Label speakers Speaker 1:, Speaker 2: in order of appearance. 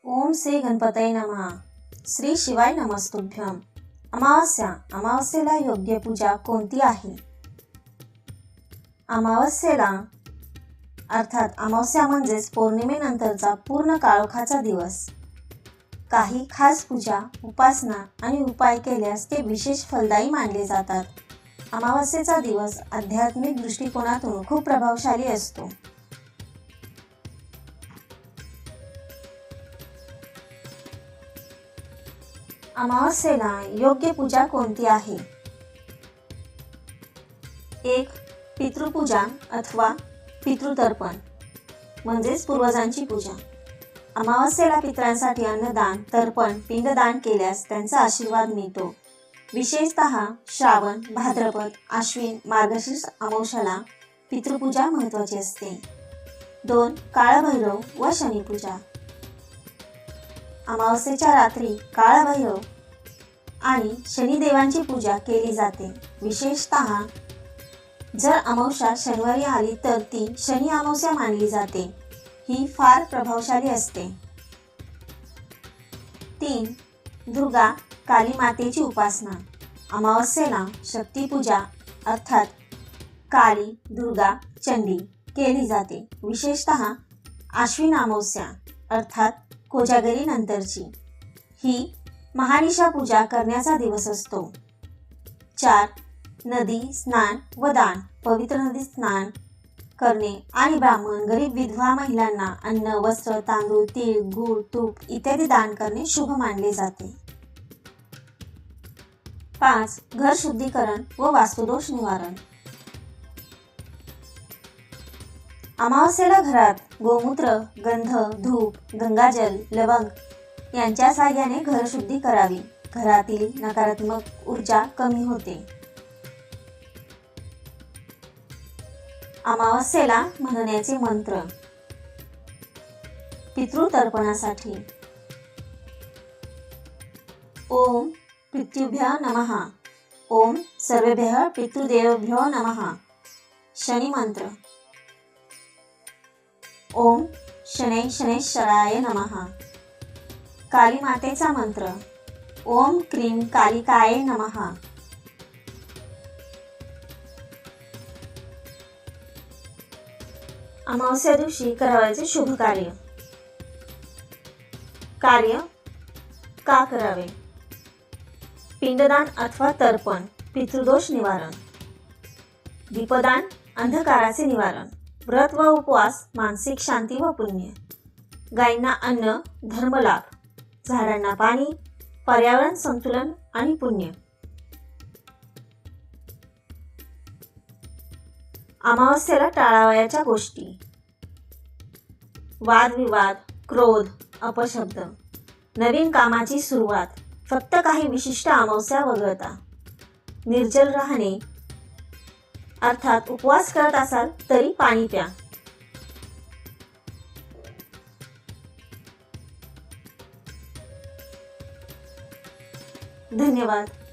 Speaker 1: ओम श्री गणपतये नमः. श्री शिवाय नमस्तुभ्यम. अमावस्या. अमावस्येला योग्य पूजा कोणती आहे? अमावस्येला अर्थात अमावस्या म्हणजेच पौर्णिमेनंतरचा पूर्ण काळोखाचा दिवस. काही खास पूजा, उपासना आणि उपाय केल्यास ते विशेष फलदायी मानले जातात. अमावस्येचा दिवस आध्यात्मिक दृष्टिकोनातून खूप प्रभावशाली असतो. अमावस्येला योग्य पूजा कोणती आहे? 1. पितृपूजा अथवा पितृतर्पण म्हणजेच पूर्वजांची पूजा. अमावस्येला पितरांसाठी अन्नदान, तर्पण, पिंडदान केल्यास त्यांचा आशीर्वाद मिळतो. विशेषतः श्रावण, भाद्रपद, आश्विन, मार्गशीर्ष अमावस्येला पितृपूजा महत्त्वाची असते. 2. काळभैरव व शनिपूजा. अमावस्येच्या रात्री काळभैरव आणि शनिदेवांची पूजा केली जाते. विशेषतः जर अमावस्या शनिवारी आली तर ती शनी अमावस्या मानली जाते. ही फार प्रभावशाली असते. 3. दुर्गा काली मातेची उपासना. अमावस्येला शक्तिपूजा अर्थात काली, दुर्गा, चंडी केली जाते. विशेषतः आश्विन अमावस्या अर्थात कोजागरी नंतरची. ही महानिशा पूजा करण्याचा दिवस असतो. 4. नदी स्नान व दान. पवित्र नदीत स्नान करणे आणि ब्राह्मण, गरीब, विधवा महिलांना अन्न, वस्त्र, तांदूळ, तीळ, गूळ, तूप इत्यादी दान करणे शुभ मानले जाते. 5. घर शुद्धीकरण व वास्तुदोष निवारण. अमावस्येला घरात गोमूत्र, गंध, धूप, गंगाजल, लवंग यांच्या साहाय्याने घरशुद्धी करावी. घरातील नकारात्मक ऊर्जा कमी होते. अमावस्येला म्हणण्याचे मंत्र. पितृतर्पणासाठी ओम पितृभ्यो नमः. ओम सर्वेभ्यः पितृदेवेभ्यो नमः. शनी मंत्र. ओम शनै शनैश्वराय नमः. काली मातेचा मंत्र. ओम क्रीं कालिकाय नमः. अमावस्या दिवशी करावयाचे शुभ कार्य. कार्य का करावे? पिंडदान अथवा तर्पण, पितृदोष निवारण. दीपदान, अंधकाराचे निवारण. व्रत व उपवास, मानसिक शांती व पुण्य. गायींना अन्न, धर्मलाभ. झाडांना पाणी, पर्यावरण संतुलन आणि पुण्य. अमावस्येला टाळावयाच्या गोष्टी. वादविवाद, क्रोध, अपशब्द. नवीन कामाची सुरुवात फक्त काही विशिष्ट अमावस्या वगळता. निर्जल राहणे अर्थात उपवास करत असाल तरी पाणी प्या. धन्यवाद.